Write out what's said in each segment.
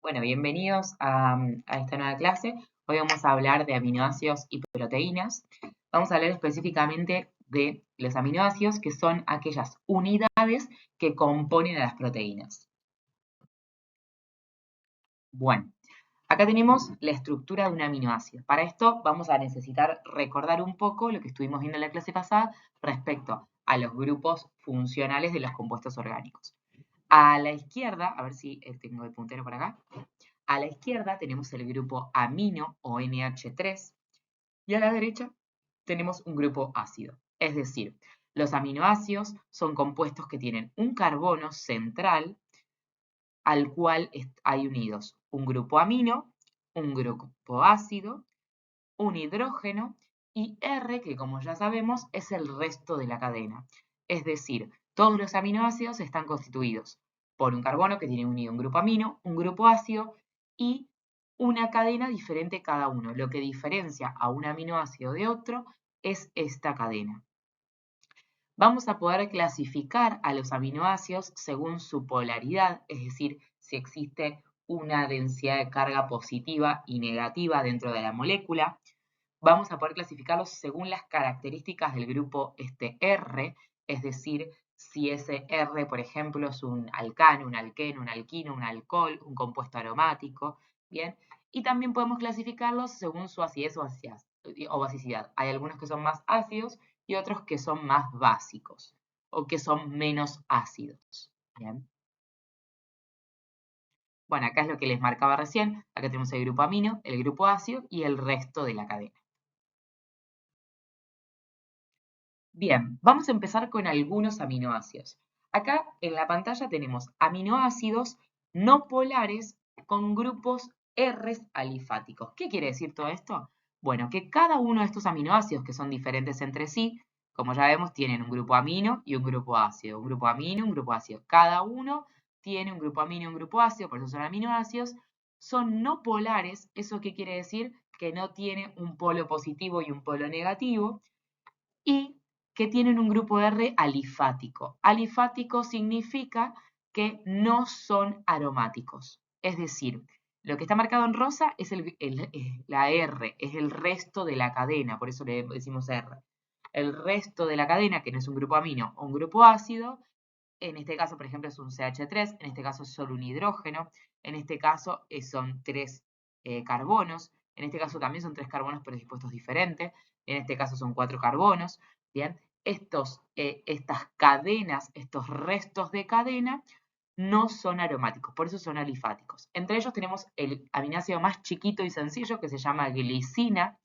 Bueno, bienvenidos a esta nueva clase. Hoy vamos a hablar de aminoácidos y proteínas. Vamos a hablar específicamente de los aminoácidos, que son aquellas unidades que componen a las proteínas. Bueno, acá tenemos la estructura de un aminoácido. Para esto vamos a necesitar recordar un poco lo que estuvimos viendo en la clase pasada respecto a los grupos funcionales de los compuestos orgánicos. A la izquierda, a ver si tengo el puntero por acá. A la izquierda tenemos el grupo amino o NH3 y a la derecha tenemos un grupo ácido. Es decir, los aminoácidos son compuestos que tienen un carbono central al cual hay unidos un grupo amino, un grupo ácido, un hidrógeno y R, que como ya sabemos es el resto de la cadena. Es decir, todos los aminoácidos están constituidos por un carbono que tiene unido un grupo amino, un grupo ácido y una cadena diferente cada uno. Lo que diferencia a un aminoácido de otro es esta cadena. Vamos a poder clasificar a los aminoácidos según su polaridad, es decir, si existe una densidad de carga positiva y negativa dentro de la molécula. Vamos a poder clasificarlos según las características del grupo R, es decir, si ese R, por ejemplo, es un alcano, un alqueno, un alquino, un alcohol, un compuesto aromático, ¿bien? Y también podemos clasificarlos según su acidez o basicidad. Hay algunos que son más ácidos y otros que son más básicos o que son menos ácidos, ¿bien? Bueno, acá es lo que les marcaba recién. Acá tenemos el grupo amino, el grupo ácido y el resto de la cadena. Bien, vamos a empezar con algunos aminoácidos. Acá en la pantalla tenemos aminoácidos no polares con grupos R alifáticos. ¿Qué quiere decir todo esto? Bueno, que cada uno de estos aminoácidos que son diferentes entre sí, como ya vemos, tienen un grupo amino y un grupo ácido. Un grupo amino, un grupo ácido. Cada uno tiene un grupo amino y un grupo ácido, por eso son aminoácidos. Son no polares, ¿eso qué quiere decir? Que no tiene un polo positivo y un polo negativo. Y que tienen un grupo R alifático. Alifático significa que no son aromáticos. Es decir, lo que está marcado en rosa es la R, es el resto de la cadena, por eso le decimos R. El resto de la cadena, que no es un grupo amino o un grupo ácido, en este caso, por ejemplo, es un CH3, en este caso es solo un hidrógeno, en este caso son tres carbonos, en este caso también son tres carbonos pero dispuestos diferentes, en este caso son cuatro carbonos, ¿bien? Estas cadenas, estos restos de cadena, no son aromáticos, por eso son alifáticos. Entre ellos tenemos el aminoácido más chiquito y sencillo que se llama glicina.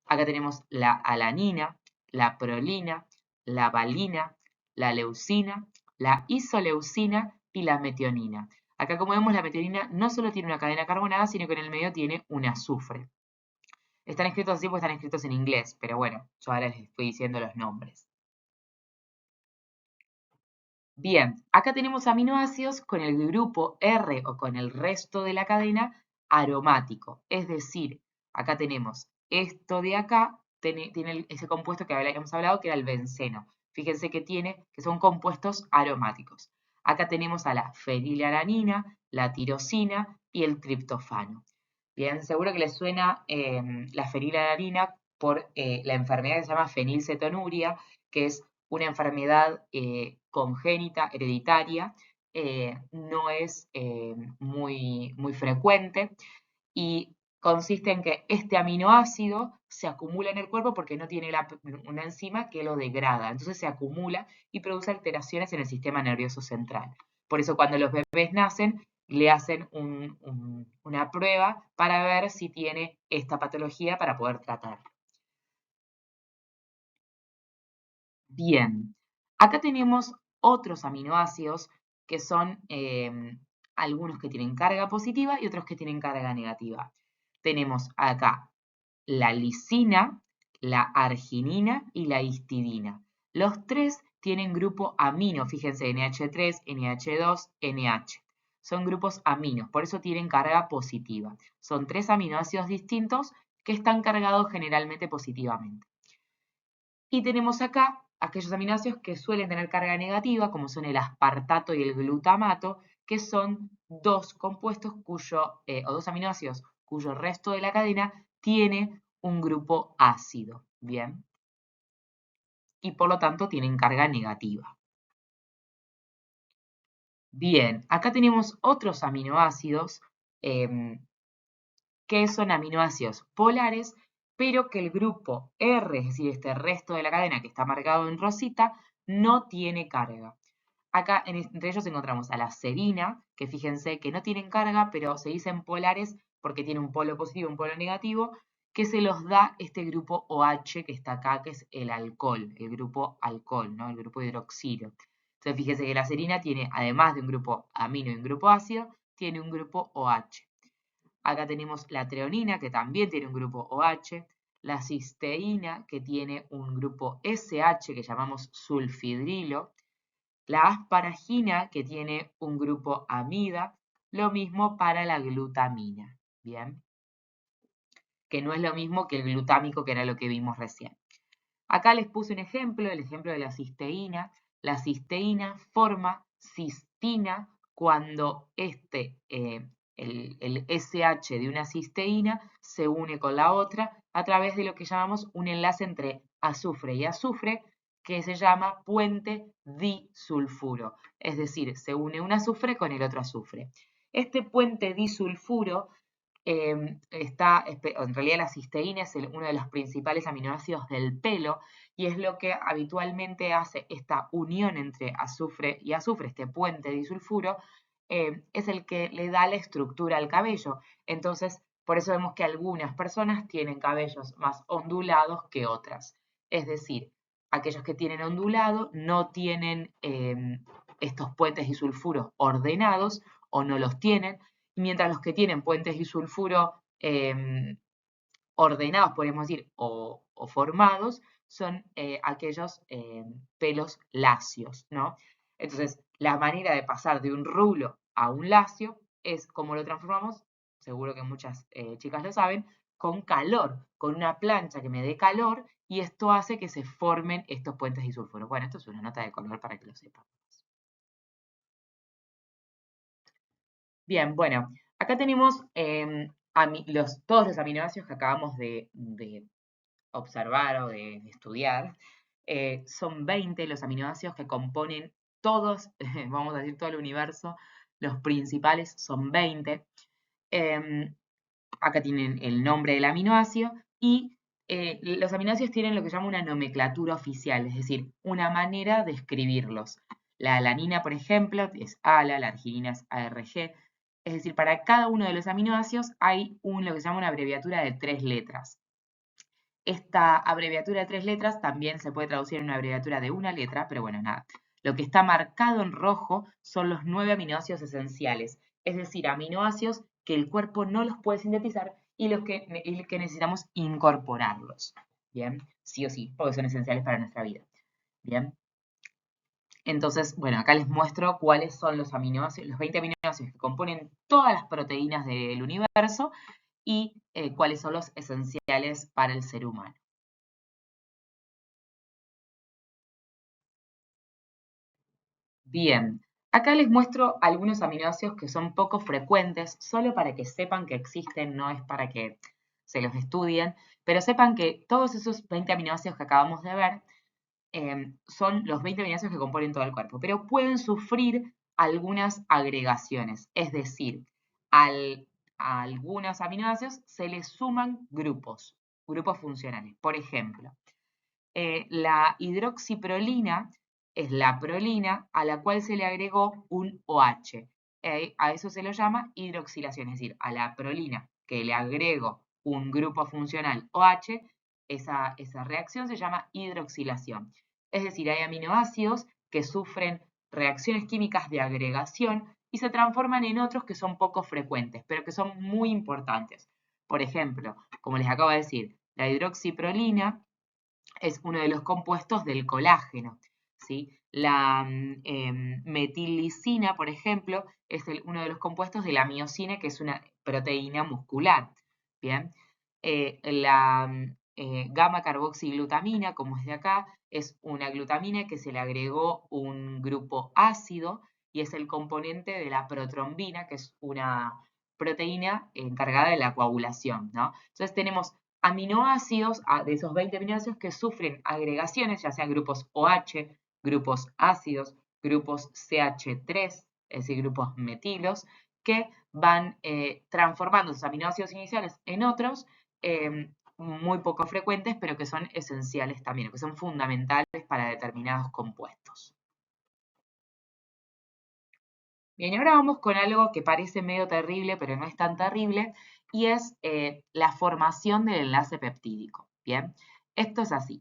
Acá tenemos la alanina, la prolina, la valina, la leucina, la isoleucina y la metionina. Acá, como vemos, la metionina no solo tiene una cadena carbonada, sino que en el medio tiene un azufre. Están escritos así porque están escritos en inglés, pero bueno, yo ahora les estoy diciendo los nombres. Bien, acá tenemos aminoácidos con el grupo R o con el resto de la cadena aromático. Es decir, acá tenemos esto de acá, tiene ese compuesto que habíamos hablado que era el benceno. Fíjense que son compuestos aromáticos. Acá tenemos a la fenilalanina, la tirosina y el triptofano. Bien, seguro que les suena la fenilalanina por la enfermedad que se llama fenilcetonuria, que es una enfermedad congénita, hereditaria, no es muy frecuente y consiste en que este aminoácido se acumula en el cuerpo porque no tiene una enzima que lo degrada, entonces se acumula y produce alteraciones en el sistema nervioso central. Por eso cuando los bebés nacen, le hacen una prueba para ver si tiene esta patología para poder tratarlo. Bien, acá tenemos otros aminoácidos que son algunos que tienen carga positiva y otros que tienen carga negativa. Tenemos acá la lisina, la arginina y la histidina. Los tres tienen grupo amino, fíjense, NH3, NH2, NH. Son grupos aminos, por eso tienen carga positiva. Son tres aminoácidos distintos que están cargados generalmente positivamente. Y tenemos acá aquellos aminoácidos que suelen tener carga negativa, como son el aspartato y el glutamato, que son dos compuestos o dos aminoácidos cuyo resto de la cadena tiene un grupo ácido, ¿bien? Y por lo tanto tienen carga negativa. Bien, acá tenemos otros aminoácidos que son aminoácidos polares, pero que el grupo R, es decir, este resto de la cadena que está marcado en rosita, no tiene carga. Acá entre ellos encontramos a la serina, que fíjense que no tienen carga, pero se dicen polares porque tiene un polo positivo y un polo negativo, que se los da este grupo OH que está acá, que es el alcohol, el grupo alcohol, ¿no? El grupo hidroxilo. Entonces fíjense que la serina tiene, además de un grupo amino y un grupo ácido, tiene un grupo OH. Acá tenemos la treonina, que también tiene un grupo OH, la cisteína, que tiene un grupo SH, que llamamos sulfidrilo, la asparagina, que tiene un grupo amida, lo mismo para la glutamina, ¿bien? Que no es lo mismo que el glutámico, que era lo que vimos recién. Acá les puse un ejemplo, el ejemplo de la cisteína. La cisteína forma cistina cuando el SH de una cisteína se une con la otra a través de lo que llamamos un enlace entre azufre y azufre, que se llama puente disulfuro. Es decir, se une un azufre con el otro azufre. Este puente disulfuro en realidad la cisteína es uno de los principales aminoácidos del pelo y es lo que habitualmente hace esta unión entre azufre y azufre, este puente disulfuro, es el que le da la estructura al cabello. Entonces, por eso vemos que algunas personas tienen cabellos más ondulados que otras. Es decir, aquellos que tienen ondulado no tienen estos puentes disulfuros ordenados o no los tienen, mientras los que tienen puentes disulfuro ordenados, podemos decir, o formados, son aquellos pelos lacios, ¿no? Entonces, la manera de pasar de un rulo a un lacio es como lo transformamos, seguro que muchas chicas lo saben, con calor, con una plancha que me dé calor, y esto hace que se formen estos puentes disulfuros. Bueno, esto es una nota de color para que lo sepan. Bien, bueno, acá tenemos todos los aminoácidos que acabamos de observar o de estudiar. Son 20 los aminoácidos que componen todos, vamos a decir todo el universo, los principales son 20. Acá tienen el nombre del aminoácido y los aminoácidos tienen lo que se llama una nomenclatura oficial, es decir, una manera de escribirlos. La alanina, por ejemplo, es ALA, la arginina es ARG. Es decir, para cada uno de los aminoácidos hay lo que se llama una abreviatura de 3 letras. Esta abreviatura de 3 letras también se puede traducir en una abreviatura de una letra, pero bueno, nada. Lo que está marcado en rojo son los 9 aminoácidos esenciales, es decir, aminoácidos que el cuerpo no los puede sintetizar y los que necesitamos incorporarlos. Bien, sí o sí, porque son esenciales para nuestra vida. Bien. Entonces, bueno, acá les muestro cuáles son los aminoácidos, los 20 aminoácidos que componen todas las proteínas del universo y cuáles son los esenciales para el ser humano. Bien, acá les muestro algunos aminoácidos que son poco frecuentes, solo para que sepan que existen, no es para que se los estudien, pero sepan que todos esos 20 aminoácidos que acabamos de ver son los 20 aminoácidos que componen todo el cuerpo, pero pueden sufrir algunas agregaciones, es decir, a algunos aminoácidos se les suman grupos funcionales. Por ejemplo, la hidroxiprolina es la prolina a la cual se le agregó un OH. A eso se lo llama hidroxilación, es decir, a la prolina que le agrego un grupo funcional OH, esa reacción se llama hidroxilación. Es decir, hay aminoácidos que sufren reacciones químicas de agregación y se transforman en otros que son poco frecuentes, pero que son muy importantes. Por ejemplo, como les acabo de decir, la hidroxiprolina es uno de los compuestos del colágeno, ¿sí? La metillicina, por ejemplo, es uno de los compuestos de la miosina, que es una proteína muscular, ¿bien? La gamma-carboxiglutamina, como es de acá, es una glutamina que se le agregó un grupo ácido y es el componente de la protrombina, que es una proteína encargada de la coagulación, ¿no? Entonces tenemos aminoácidos, de esos 20 aminoácidos que sufren agregaciones, ya sean grupos OH, grupos ácidos, grupos CH3, es decir, grupos metilos, que van transformando sus aminoácidos iniciales en otros muy poco frecuentes, pero que son esenciales también, que son fundamentales para determinados compuestos. Bien, y ahora vamos con algo que parece medio terrible, pero no es tan terrible, y es la formación del enlace peptídico. Bien, esto es así.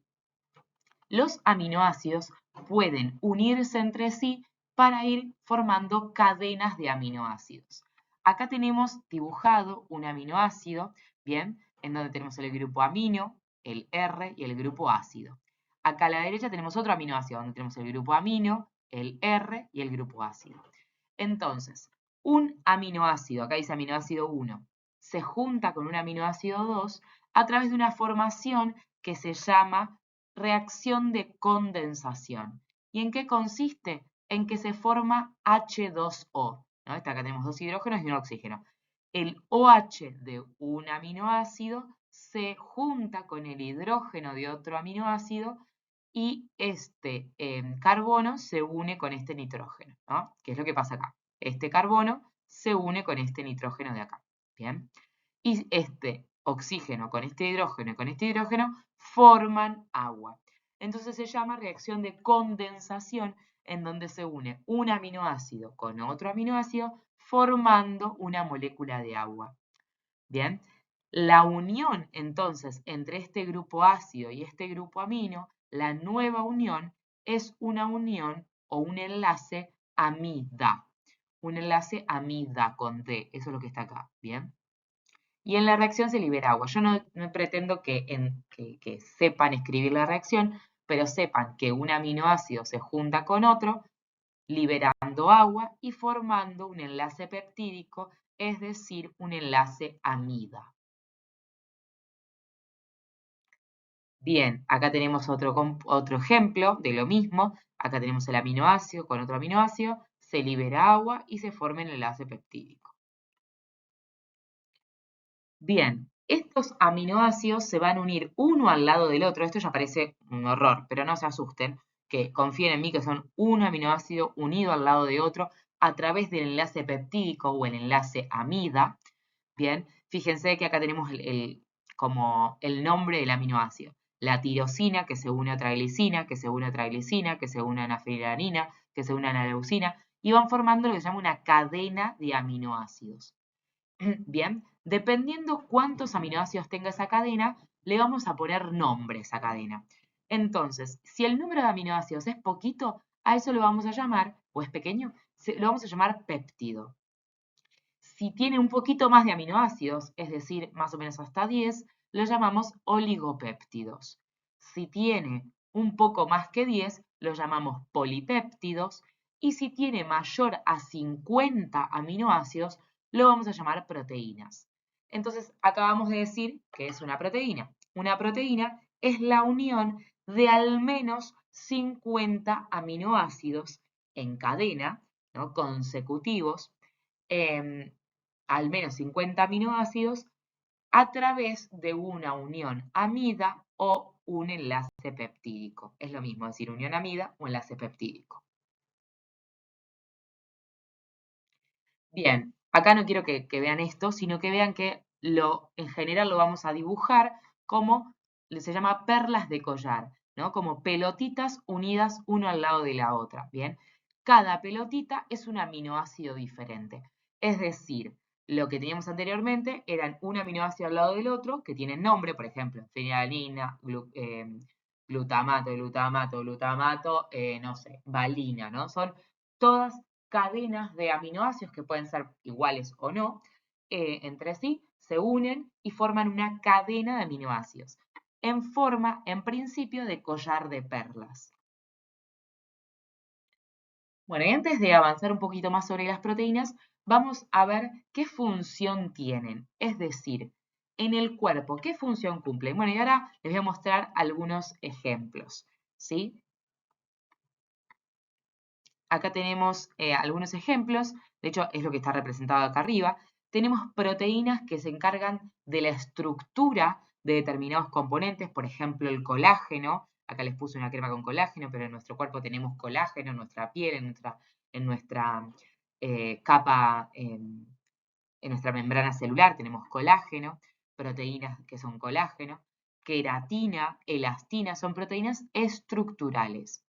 Los aminoácidos pueden unirse entre sí para ir formando cadenas de aminoácidos. Acá tenemos dibujado un aminoácido, bien, en donde tenemos el grupo amino, el R y el grupo ácido. Acá a la derecha tenemos otro aminoácido, donde tenemos el grupo amino, el R y el grupo ácido. Entonces, un aminoácido, acá dice aminoácido 1, se junta con un aminoácido 2 a través de una formación que se llama reacción de condensación. ¿Y en qué consiste? En que se forma H2O, ¿no? Acá tenemos dos hidrógenos y un oxígeno. El OH de un aminoácido se junta con el hidrógeno de otro aminoácido y este carbono se une con este nitrógeno, ¿no? ¿Qué es lo que pasa acá? Este carbono se une con este nitrógeno de acá, ¿bien? Y este oxígeno con este hidrógeno y con este hidrógeno forman agua. Entonces se llama reacción de condensación, en donde se une un aminoácido con otro aminoácido formando una molécula de agua. Bien, la unión entonces entre este grupo ácido y este grupo amino, la nueva unión es una unión o un enlace amida. Un enlace amida con D, eso es lo que está acá, ¿bien? Y en la reacción se libera agua. Yo no pretendo que sepan escribir la reacción, pero sepan que un aminoácido se junta con otro, liberando agua y formando un enlace peptídico, es decir, un enlace amida. Bien, acá tenemos otro ejemplo de lo mismo. Acá tenemos el aminoácido con otro aminoácido, se libera agua y se forma el enlace peptídico. Bien, estos aminoácidos se van a unir uno al lado del otro. Esto ya parece un horror, pero no se asusten, que confíen en mí que son un aminoácido unido al lado de otro a través del enlace peptídico o el enlace amida. Bien, fíjense que acá tenemos como el nombre del aminoácido. La tirosina que se une a otra glicina, que se une a otra glicina, que se une a una fenilalanina, que se une a una leucina, y van formando lo que se llama una cadena de aminoácidos. Bien, dependiendo cuántos aminoácidos tenga esa cadena, le vamos a poner nombre a esa cadena. Entonces, si el número de aminoácidos es poquito, a eso lo vamos a llamar, o es pequeño, lo vamos a llamar péptido. Si tiene un poquito más de aminoácidos, es decir, más o menos hasta 10, lo llamamos oligopéptidos. Si tiene un poco más que 10, lo llamamos polipéptidos. Y si tiene mayor a 50 aminoácidos, lo vamos a llamar proteínas. Entonces, acabamos de decir que es una proteína. Una proteína es la unión de al menos 50 aminoácidos en cadena, ¿no? Consecutivos, al menos 50 aminoácidos a través de una unión amida o un enlace peptídico. Es lo mismo decir unión amida o enlace peptídico. Bien, acá no quiero que vean esto, sino que vean que en general lo vamos a dibujar como se llama perlas de collar, ¿no? Como pelotitas unidas uno al lado de la otra, ¿bien? Cada pelotita es un aminoácido diferente. Es decir, lo que teníamos anteriormente eran un aminoácido al lado del otro que tienen nombre, por ejemplo, fenilalanina, glutamato, no sé, valina, ¿no? Son todas cadenas de aminoácidos que pueden ser iguales o no, entre sí, se unen y forman una cadena de aminoácidos, en forma, en principio, de collar de perlas. Bueno, y antes de avanzar un poquito más sobre las proteínas, vamos a ver qué función tienen, es decir, en el cuerpo, qué función cumplen. Bueno, y ahora les voy a mostrar algunos ejemplos, ¿sí? acá tenemos algunos ejemplos, de hecho es lo que está representado acá arriba. Tenemos proteínas que se encargan de la estructura de determinados componentes, por ejemplo el colágeno. Acá les puse una crema con colágeno, pero en nuestro cuerpo tenemos colágeno, en nuestra piel, en nuestra capa, en nuestra membrana celular tenemos colágeno, proteínas que son colágeno, queratina, elastina, son proteínas estructurales.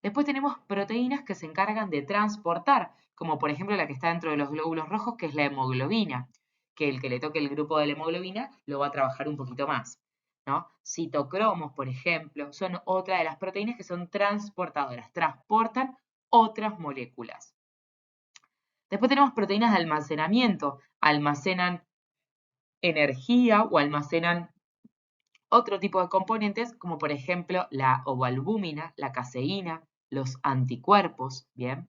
Después tenemos proteínas que se encargan de transportar, como por ejemplo la que está dentro de los glóbulos rojos, que es la hemoglobina, que el que le toque el grupo de la hemoglobina lo va a trabajar un poquito más, ¿no? Citocromos, por ejemplo, son otra de las proteínas que son transportadoras, transportan otras moléculas. Después tenemos proteínas de almacenamiento, almacenan energía o almacenan otro tipo de componentes, como por ejemplo la ovalbúmina, la caseína, los anticuerpos, ¿bien?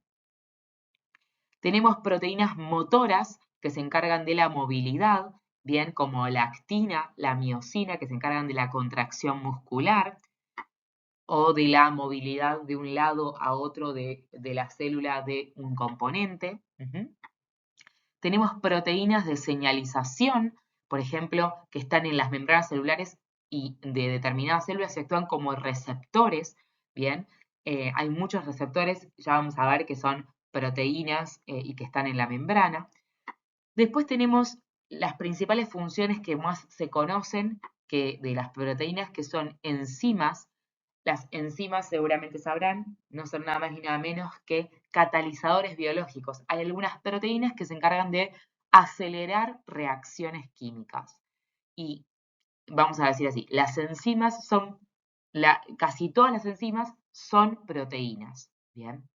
Tenemos proteínas motoras que se encargan de la movilidad, bien, como la actina, la miosina, que se encargan de la contracción muscular o de la movilidad de un lado a otro de la célula de un componente. Tenemos proteínas de señalización, por ejemplo, que están en las membranas celulares y de determinadas células y actúan como receptores, ¿bien? Hay muchos receptores, ya vamos a ver que son proteínas y que están en la membrana. Después tenemos las principales funciones que más se conocen de las proteínas, que son enzimas. Las enzimas, seguramente sabrán, no son nada más ni nada menos que catalizadores biológicos. Hay algunas proteínas que se encargan de acelerar reacciones químicas. Y vamos a decir así, las enzimas son, casi todas las enzimas son proteínas, ¿bien?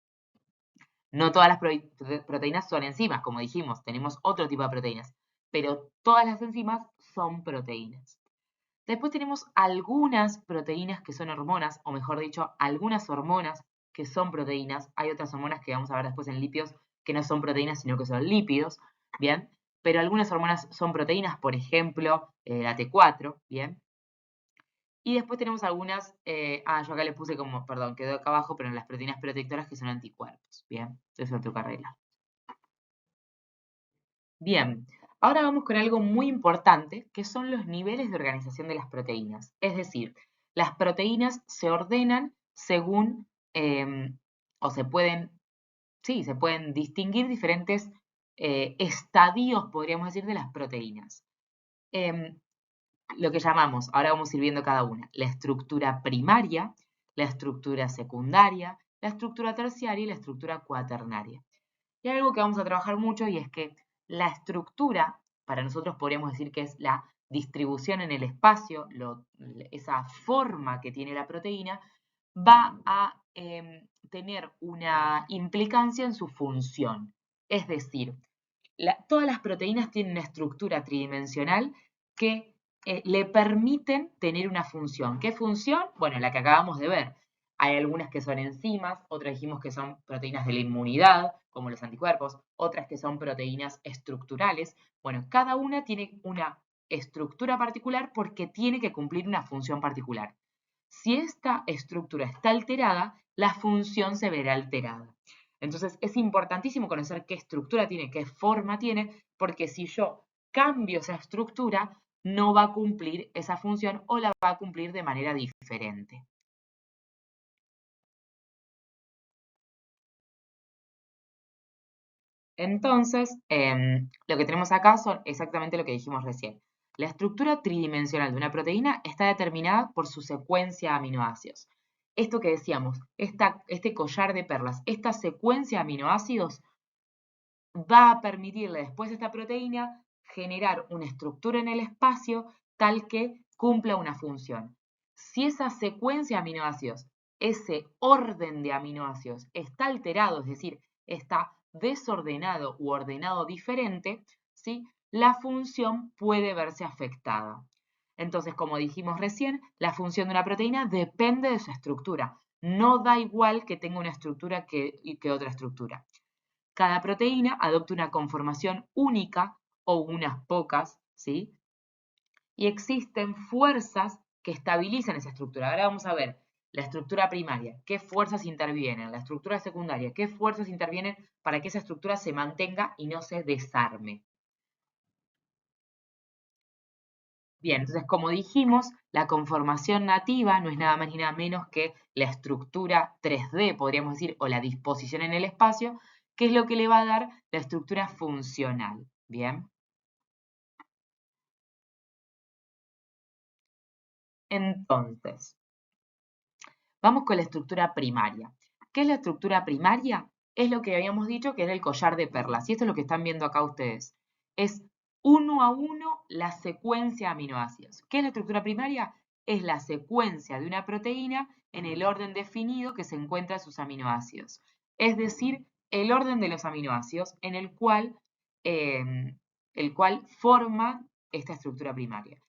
No todas las proteínas son enzimas, como dijimos, tenemos otro tipo de proteínas, pero todas las enzimas son proteínas. Después tenemos algunas proteínas que son hormonas, o mejor dicho, algunas hormonas que son proteínas. Hay otras hormonas que vamos a ver después en lípidos que no son proteínas, sino que son lípidos, ¿bien? Pero algunas hormonas son proteínas, por ejemplo, la T4, ¿bien? Y después tenemos algunas, yo acá le puse como, perdón, quedó acá abajo, pero en las proteínas protectoras que son anticuerpos, ¿bien? Es otra carrera. Bien, ahora vamos con algo muy importante, que son los niveles de organización de las proteínas. Es decir, las proteínas se ordenan según, o se pueden distinguir diferentes estadios, podríamos decir, de las proteínas. Lo que llamamos, ahora vamos a ir viendo cada una, la estructura primaria, la estructura secundaria, la estructura terciaria y la estructura cuaternaria. Y hay algo que vamos a trabajar mucho y es que la estructura, para nosotros podríamos decir que es la distribución en el espacio, esa forma que tiene la proteína, va a tener una implicancia en su función. Es decir, todas las proteínas tienen una estructura tridimensional que le permiten tener una función. ¿Qué función? Bueno, la que acabamos de ver. Hay algunas que son enzimas, otras dijimos que son proteínas de la inmunidad, como los anticuerpos, otras que son proteínas estructurales. Bueno, cada una tiene una estructura particular porque tiene que cumplir una función particular. Si esta estructura está alterada, la función se verá alterada. Entonces es importantísimo conocer qué estructura tiene, qué forma tiene, porque si yo cambio esa estructura, no va a cumplir esa función o la va a cumplir de manera diferente. Entonces, lo que tenemos acá son exactamente lo que dijimos recién. La estructura tridimensional de una proteína está determinada por su secuencia de aminoácidos. Esto que decíamos, este collar de perlas, esta secuencia de aminoácidos va a permitirle después a esta proteína generar una estructura en el espacio tal que cumpla una función. Si esa secuencia de aminoácidos, ese orden de aminoácidos está alterado, es decir, está desordenado u ordenado diferente, ¿sí? La función puede verse afectada. Entonces, como dijimos recién, la función de una proteína depende de su estructura. No da igual que tenga una estructura que otra estructura. Cada proteína adopta una conformación única o unas pocas, ¿sí? Y existen fuerzas que estabilizan esa estructura. Ahora vamos a ver la estructura primaria, qué fuerzas intervienen, la estructura secundaria, qué fuerzas intervienen para que esa estructura se mantenga y no se desarme. Bien, entonces como dijimos, la conformación nativa no es nada más ni nada menos que la estructura 3D, podríamos decir, o la disposición en el espacio, que es lo que le va a dar la estructura funcional. Bien. Entonces, vamos con la estructura primaria. ¿Qué es la estructura primaria? Es lo que habíamos dicho que era el collar de perlas. Y esto es lo que están viendo acá ustedes. Es uno a uno la secuencia de aminoácidos. ¿Qué es la estructura primaria? Es la secuencia de una proteína en el orden definido que se encuentra en sus aminoácidos. Es decir, el orden de los aminoácidos en el cual forma esta estructura primaria.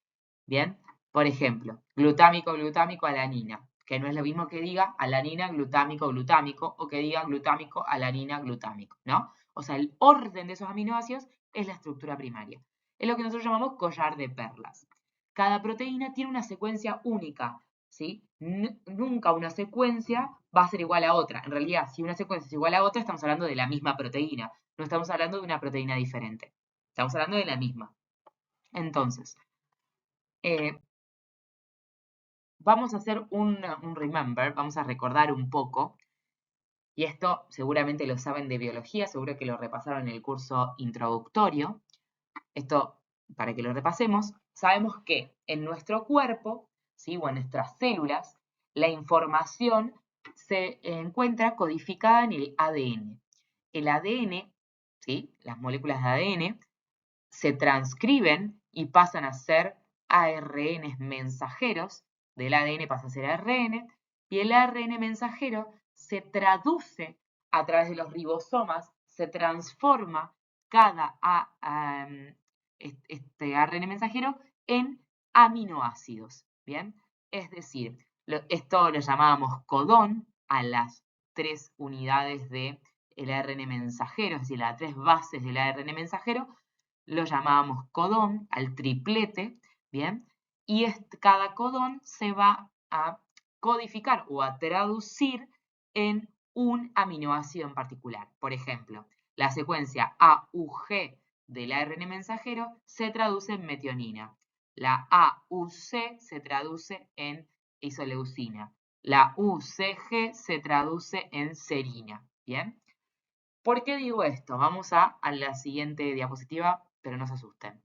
Bien, por ejemplo, glutámico, glutámico, alanina, que no es lo mismo que diga alanina, glutámico, glutámico, o que diga glutámico, alanina, glutámico, ¿no? O sea, el orden de esos aminoácidos es la estructura primaria. Es lo que nosotros llamamos collar de perlas. Cada proteína tiene una secuencia única, ¿sí? Nunca una secuencia va a ser igual a otra. En realidad, si una secuencia es igual a otra, estamos hablando de la misma proteína. No estamos hablando de una proteína diferente. Estamos hablando de la misma. Entonces, eh, vamos a hacer un remember, vamos a recordar un poco, y esto seguramente lo saben de biología, seguro que lo repasaron en el curso introductorio. Esto, para que lo repasemos, sabemos que en nuestro cuerpo, ¿sí? O en nuestras células, la información se encuentra codificada en el ADN. El ADN, ¿sí? Las moléculas de ADN, se transcriben y pasan a ser ARN mensajeros, del ADN pasa a ser ARN, y el ARN mensajero se traduce a través de los ribosomas, se transforma cada este ARN mensajero en aminoácidos, ¿bien? Es decir, esto lo llamábamos codón a las 3 unidades del ARN mensajero, es decir, las 3 bases del ARN mensajero, lo llamábamos codón, al triplete, ¿bien? Y cada codón se va a codificar o a traducir en un aminoácido en particular. Por ejemplo, la secuencia AUG del ARN mensajero se traduce en metionina. La AUC se traduce en isoleucina. La UCG se traduce en serina. ¿Bien? ¿Por qué digo esto? Vamos a la siguiente diapositiva, pero no se asusten.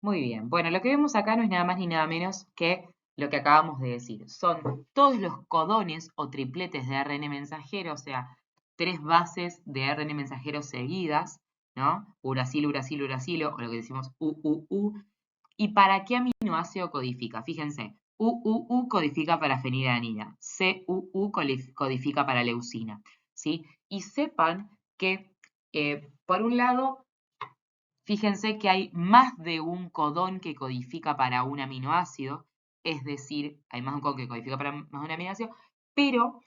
Muy bien, bueno, lo que vemos acá no es nada más ni nada menos que lo que acabamos de decir. Son todos los codones o tripletes de ARN mensajero, o sea, 3 bases de ARN mensajero seguidas, ¿no? Uracilo, uracilo, uracilo, o lo que decimos UUU. ¿Y para qué aminoácido codifica? Fíjense, UUU codifica para fenilalanina, CUU codifica para leucina, ¿sí? Y sepan que, por un lado, fíjense que hay más de un codón que codifica para un aminoácido, es decir, hay más de un codón que codifica para más de un aminoácido, pero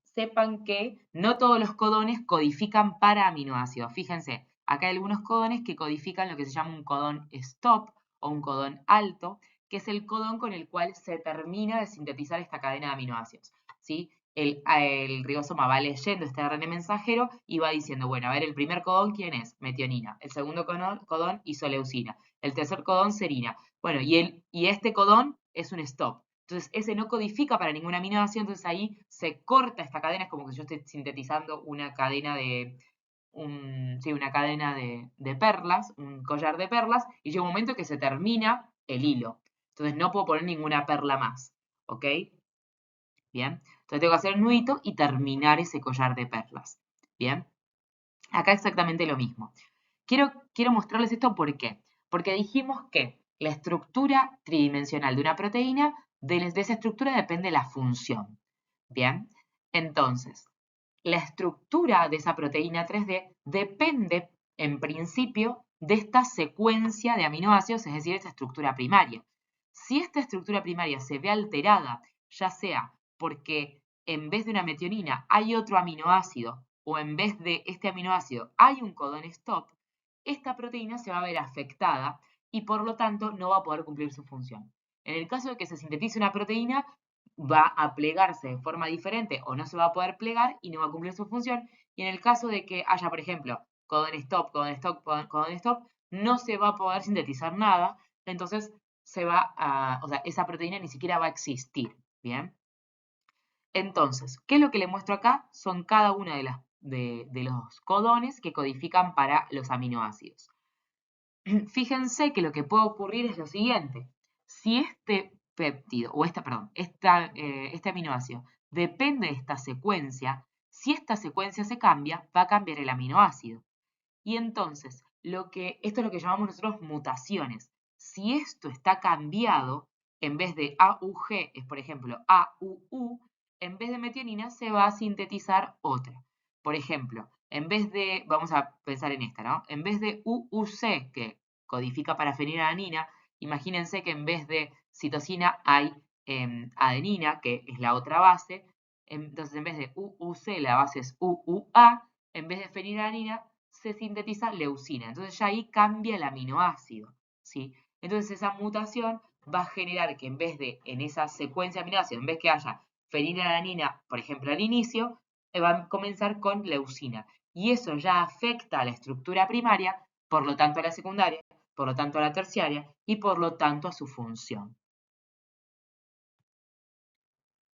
sepan que no todos los codones codifican para aminoácidos. Fíjense, acá hay algunos codones que codifican lo que se llama un codón stop o un codón alto, que es el codón con el cual se termina de sintetizar esta cadena de aminoácidos, ¿sí? El ribosoma va leyendo este ARN mensajero y va diciendo, bueno, a ver, el primer codón, ¿quién es? Metionina. El segundo codón, isoleucina. El tercer codón, serina. Bueno, y este codón es un stop. Entonces, ese no codifica para ningún aminoácido, entonces ahí se corta esta cadena, es como que yo estoy sintetizando una cadena una cadena de perlas, un collar de perlas, y llega un momento que se termina el hilo. Entonces no puedo poner ninguna perla más, ¿ok? Bien, entonces tengo que hacer un nudito y terminar ese collar de perlas. Bien, acá exactamente lo mismo. Quiero mostrarles esto ¿por qué? Porque dijimos que la estructura tridimensional de una proteína, de esa estructura depende la función. Bien, entonces, la estructura de esa proteína 3D depende, en principio, de esta secuencia de aminoácidos, es decir, esta estructura primaria. Si esta estructura primaria se ve alterada, ya sea porque en vez de una metionina hay otro aminoácido o en vez de este aminoácido hay un codón stop, esta proteína se va a ver afectada y por lo tanto no va a poder cumplir su función. En el caso de que se sintetice una proteína, va a plegarse de forma diferente o no se va a poder plegar y no va a cumplir su función. Y en el caso de que haya, por ejemplo, codon stop, codon stop, codon stop, no se va a poder sintetizar nada, entonces o sea, esa proteína ni siquiera va a existir, ¿bien? Entonces, ¿qué es lo que le muestro acá? Son cada una de los codones que codifican para los aminoácidos. Fíjense que lo que puede ocurrir es lo siguiente. Si este péptido, o este aminoácido depende de esta secuencia, si esta secuencia se cambia, va a cambiar el aminoácido. Y entonces, esto es lo que llamamos nosotros mutaciones. Si esto está cambiado, en vez de AUG es, por ejemplo, AUU, en vez de metionina se va a sintetizar otra. Por ejemplo, en vez de, vamos a pensar en esta, ¿no? En vez de UUC, que codifica para fenilalanina, imagínense que en vez de citosina hay adenina, que es la otra base. Entonces, en vez de UUC, la base es UUA. En vez de fenilalanina, se sintetiza leucina. Entonces, ya ahí cambia el aminoácido, ¿sí? Entonces, esa mutación va a generar que en esa secuencia de aminoácidos, en vez que haya fenilalanina, por ejemplo, al inicio, va a comenzar con leucina. Y eso ya afecta a la estructura primaria, por lo tanto a la secundaria, por lo tanto a la terciaria y por lo tanto a su función.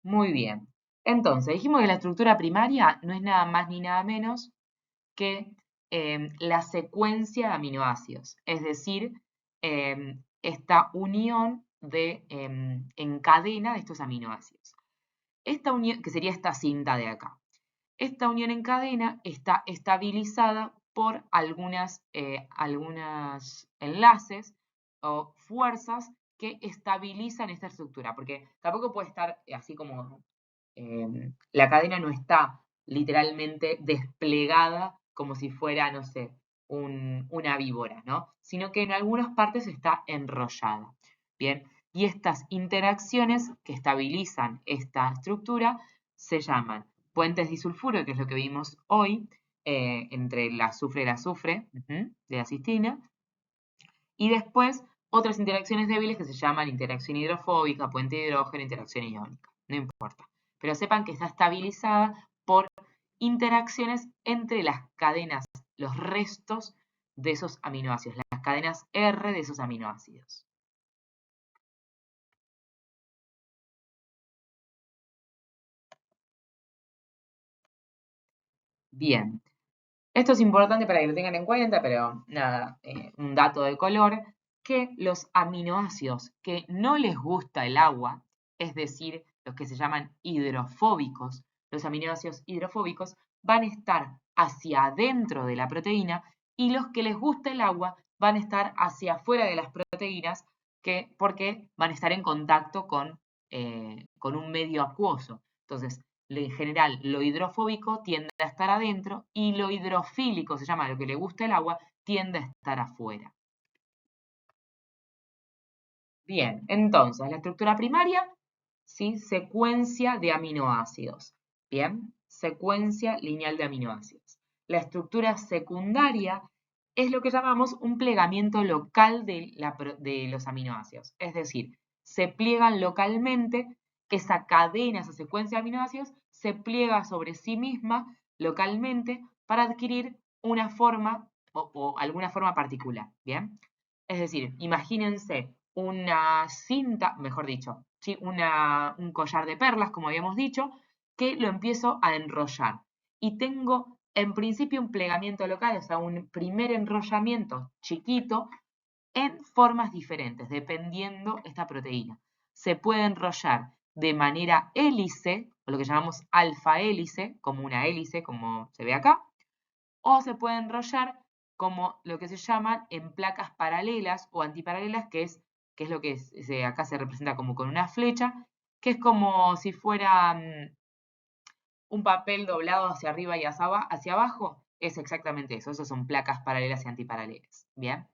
Muy bien. Entonces, dijimos que la estructura primaria no es nada más ni nada menos que la secuencia de aminoácidos, es decir, esta unión en cadena de estos aminoácidos. Esta unión, que sería esta cinta de acá. Esta unión en cadena está estabilizada por algunos enlaces o fuerzas que estabilizan esta estructura, porque tampoco puede estar así como la cadena no está literalmente desplegada como si fuera, no sé, una víbora, ¿no? Sino que en algunas partes está enrollada. Bien, y estas interacciones que estabilizan esta estructura se llaman puentes disulfuro, que es lo que vimos hoy, entre el azufre y el azufre, de la cistina, y después otras interacciones débiles que se llaman interacción hidrofóbica, puente de hidrógeno, interacción iónica, no importa. Pero sepan que está estabilizada por interacciones entre las cadenas, los restos de esos aminoácidos, las cadenas R de esos aminoácidos. Bien, esto es importante para que lo tengan en cuenta, pero nada, un dato de color, que los aminoácidos que no les gusta el agua, es decir, los que se llaman hidrofóbicos, los aminoácidos hidrofóbicos van a estar hacia adentro de la proteína y los que les gusta el agua van a estar hacia afuera de las proteínas porque van a estar en contacto con un medio acuoso. Entonces, en general, lo hidrofóbico tiende a estar adentro y lo hidrofílico, se llama lo que le gusta el agua, tiende a estar afuera. Bien, entonces, la estructura primaria, ¿sí? Secuencia de aminoácidos. Bien, secuencia lineal de aminoácidos. La estructura secundaria es lo que llamamos un plegamiento local de los aminoácidos. Es decir, se pliegan localmente, esa cadena, esa secuencia de aminoácidos, se pliega sobre sí misma localmente para adquirir una forma o alguna forma particular. Bien, es decir, imagínense una cinta, mejor dicho, ¿sí? Un collar de perlas, como habíamos dicho, que lo empiezo a enrollar. Y tengo en principio un plegamiento local, o sea, un primer enrollamiento chiquito en formas diferentes, dependiendo esta proteína. Se puede enrollar de manera hélice, o lo que llamamos alfa hélice, como una hélice, como se ve acá, o se puede enrollar como lo que se llaman en placas paralelas o antiparalelas, que es lo que acá se representa como con una flecha, que es como si fuera un papel doblado hacia arriba y hacia abajo. Es exactamente eso, esas son placas paralelas y antiparalelas. Bien,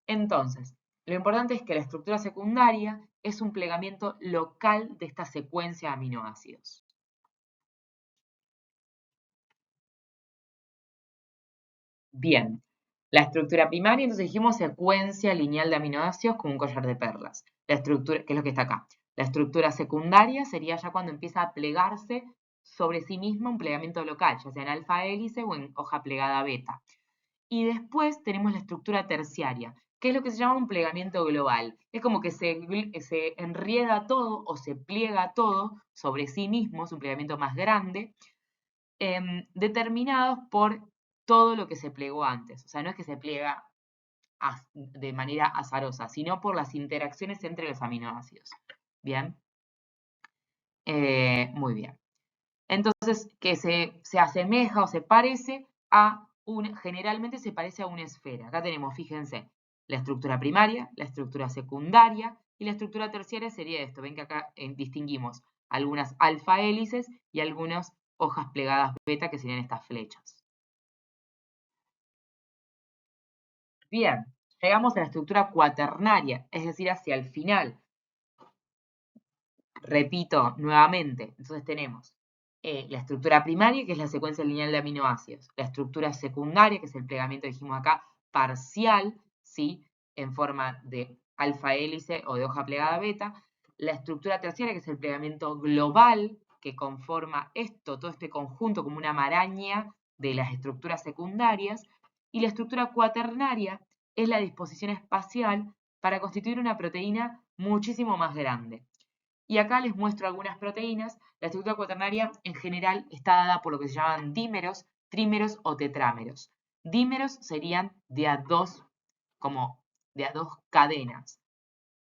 entonces, lo importante es que la estructura secundaria es un plegamiento local de esta secuencia de aminoácidos. Bien, la estructura primaria, entonces dijimos secuencia lineal de aminoácidos con un collar de perlas. La estructura, que es lo que está acá. La estructura secundaria sería ya cuando empieza a plegarse sobre sí misma un plegamiento local, ya sea en alfa hélice o en hoja plegada beta. Y después tenemos la estructura terciaria, que es lo que se llama un plegamiento global. Es como que se enrieda todo o se pliega todo sobre sí mismo, es un plegamiento más grande, determinados por todo lo que se plegó antes. O sea, no es que se pliega de manera azarosa, sino por las interacciones entre los aminoácidos. ¿Bien? Muy bien. Entonces, que se asemeja o se parece a generalmente se parece a una esfera. Acá tenemos, fíjense, la estructura primaria, la estructura secundaria y la estructura terciaria sería esto. Ven que acá distinguimos algunas alfa hélices y algunas hojas plegadas beta, que serían estas flechas. Bien, llegamos a la estructura cuaternaria, es decir, hacia el final. Repito nuevamente, entonces tenemos la estructura primaria, que es la secuencia lineal de aminoácidos, la estructura secundaria, que es el plegamiento, dijimos acá, parcial, ¿sí? En forma de alfa hélice o de hoja plegada beta, la estructura terciaria, que es el plegamiento global, que conforma todo este conjunto como una maraña de las estructuras secundarias, y la estructura cuaternaria es la disposición espacial para constituir una proteína muchísimo más grande. Y acá les muestro algunas proteínas. La estructura cuaternaria en general está dada por lo que se llaman dímeros, trímeros o tetrámeros. Dímeros serían como de a dos cadenas.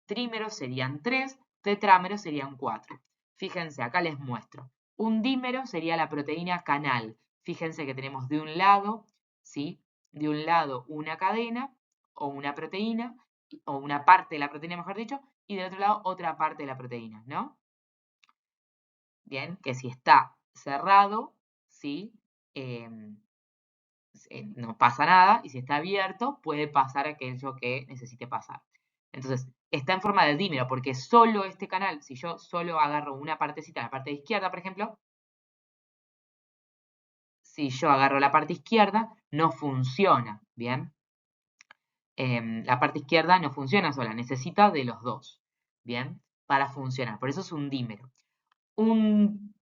Trímeros serían 3, tetrámeros serían 4. Fíjense, acá les muestro. Un dímero sería la proteína canal. Fíjense que tenemos de un lado, ¿sí? De un lado una cadena o una proteína, o una parte de la proteína, mejor dicho, y del otro lado otra parte de la proteína, ¿no? Bien, que si está cerrado, ¿sí? No pasa nada, y si está abierto, puede pasar aquello que necesite pasar. Entonces, está en forma de dímero, porque solo este canal, si yo solo agarro una partecita, la parte izquierda, por ejemplo, si yo agarro la parte izquierda, no funciona, ¿bien? La parte izquierda no funciona sola, necesita de los dos, ¿bien? Para funcionar, por eso es un dímero. Un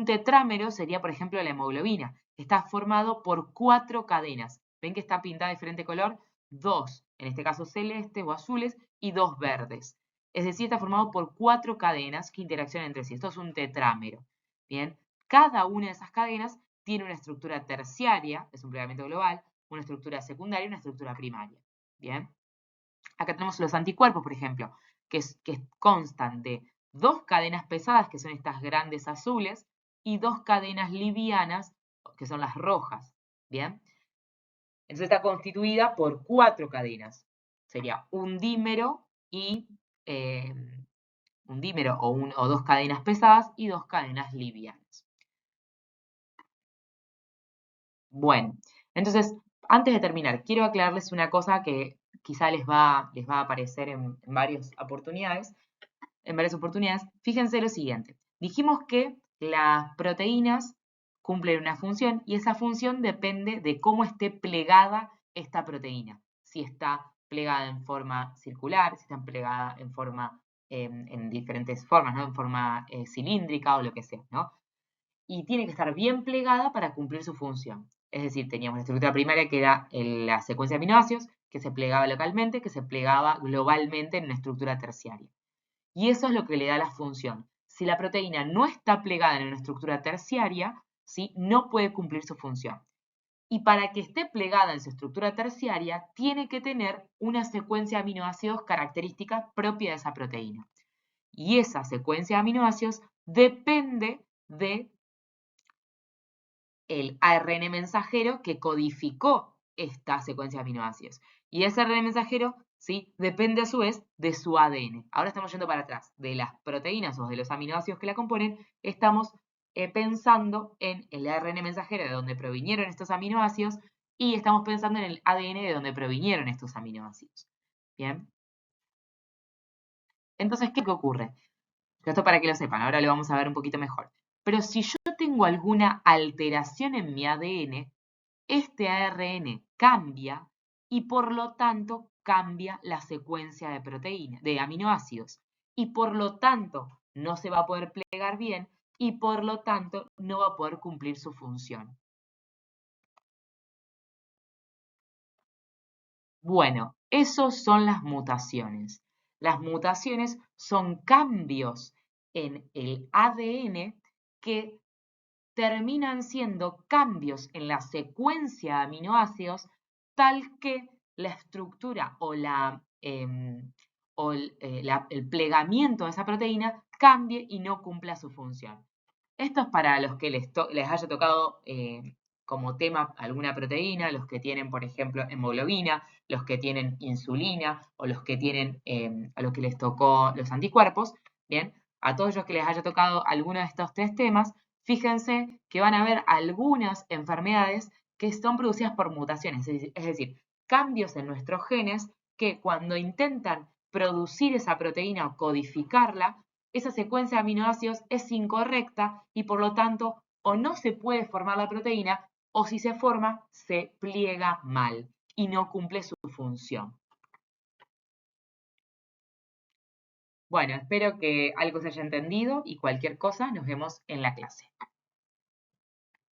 tetrámero sería, por ejemplo, la hemoglobina. Está formado por 4 cadenas. ¿Ven que está pintada de diferente color? 2, en este caso celestes o azules, y 2 verdes. Es decir, está formado por 4 cadenas que interaccionan entre sí. Esto es un tetrámero. Bien, cada una de esas cadenas tiene una estructura terciaria, es un plegamiento global, una estructura secundaria y una estructura primaria. Bien, acá tenemos los anticuerpos, por ejemplo, que constan de 2 cadenas pesadas, que son estas grandes azules, y 2 cadenas livianas, que son las rojas. Bien, entonces está constituida por 4 cadenas. Sería un dímero y un dímero o 2 cadenas pesadas y 2 cadenas livianas. Bueno, entonces, antes de terminar, quiero aclararles una cosa que quizá les va a aparecer en varias oportunidades. Fíjense lo siguiente. Dijimos que las proteínas cumplen una función y esa función depende de cómo esté plegada esta proteína. Si está plegada en forma circular, si está plegada en forma en diferentes formas, ¿no? En forma cilíndrica o lo que sea, ¿no? Y tiene que estar bien plegada para cumplir su función. Es decir, teníamos la estructura primaria, que era la secuencia de aminoácidos, que se plegaba localmente, que se plegaba globalmente en una estructura terciaria. Y eso es lo que le da la función. Si la proteína no está plegada en una estructura terciaria, ¿sí? No puede cumplir su función. Y para que esté plegada en su estructura terciaria, tiene que tener una secuencia de aminoácidos característica propia de esa proteína. Y esa secuencia de aminoácidos depende de el ARN mensajero que codificó esta secuencia de aminoácidos. Y ese ARN mensajero, ¿sí? Depende a su vez de su ADN. Ahora estamos yendo para atrás. De las proteínas o de los aminoácidos que la componen, estamos pensando en el ARN mensajero de donde provinieron estos aminoácidos y estamos pensando en el ADN de donde provinieron estos aminoácidos. ¿Bien? Entonces, ¿qué ocurre? Esto para que lo sepan, ahora lo vamos a ver un poquito mejor. Pero si yo tengo alguna alteración en mi ADN, este ARN cambia y por lo tanto cambia la secuencia de proteínas, de aminoácidos, y por lo tanto no se va a poder plegar bien y por lo tanto no va a poder cumplir su función. Bueno, esos son las mutaciones. Las mutaciones son cambios en el ADN que terminan siendo cambios en la secuencia de aminoácidos tal que la estructura el plegamiento de esa proteína cambie y no cumpla su función. Esto es para los que les haya tocado como tema alguna proteína, los que tienen, por ejemplo, hemoglobina, los que tienen insulina o los que tienen, a los que les tocó los anticuerpos. Bien, a todos los que les haya tocado alguno de estos tres temas, fíjense que van a haber algunas enfermedades que son producidas por mutaciones, es decir, cambios en nuestros genes que cuando intentan producir esa proteína o codificarla, esa secuencia de aminoácidos es incorrecta y por lo tanto o no se puede formar la proteína o si se forma se pliega mal y no cumple su función. Bueno, espero que algo se haya entendido y cualquier cosa nos vemos en la clase.